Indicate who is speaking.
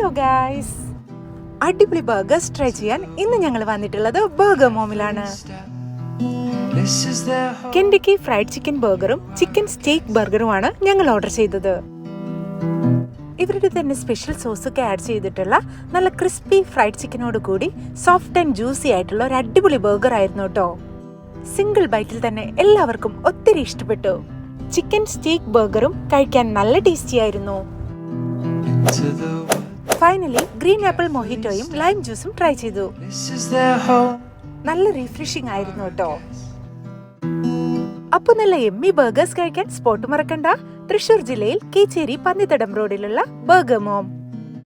Speaker 1: Hello guys, അടിപൊളി burgers try ചെയ്യാൻ ഇന്ന് ഞങ്ങൾ വന്നിട്ടുള്ളത് ബർഗർ മോമിലാണ്. കെൻഡക്കി ഫ്രൈഡ് ചിക്കൻ ബർഗറും ചിക്കൻ സ്റ്റേക്ക് ബർഗറുമാണ് ഞങ്ങൾ ഓർഡർ ചെയ്തത്. ഇവരുടെ തന്നെ സ്പെഷ്യൽ സോസൊക്കെ ആഡ് ചെയ്തിട്ടുള്ള നല്ല ക്രിസ്പി ഫ്രൈഡ് ചിക്കനോട് കൂടി സോഫ്റ്റ് ആൻഡ് ജ്യൂസി ആയിട്ടുള്ള ഒരു അടിപൊളി ബർഗർ ആയിരുന്നു കേട്ടോ. സിംഗിൾ ബൈറ്റിൽ തന്നെ എല്ലാവർക്കും ഒത്തിരി ഇഷ്ടപ്പെട്ടു. ചിക്കൻ സ്റ്റേക്ക് ബർഗറും കഴിക്കാൻ നല്ല ടേസ്റ്റി ആയിരുന്നു. ഫൈനലി ഗ്രീൻ ആപ്പിൾ മൊഹിറ്റോയും ലൈം ജ്യൂസും ട്രൈ ചെയ്തു. നല്ല റീഫ്രഷിംഗ് ആയിരുന്നു കേട്ടോ. അപ്പൊ നല്ല എമ്മി ബർഗേഴ്സ് കഴിക്കാൻ സ്പോട്ട് മറക്കണ്ട. തൃശൂർ ജില്ലയിൽ കീച്ചേരി പന്നിത്തടം റോഡിലുള്ള ബർഗർ മോം.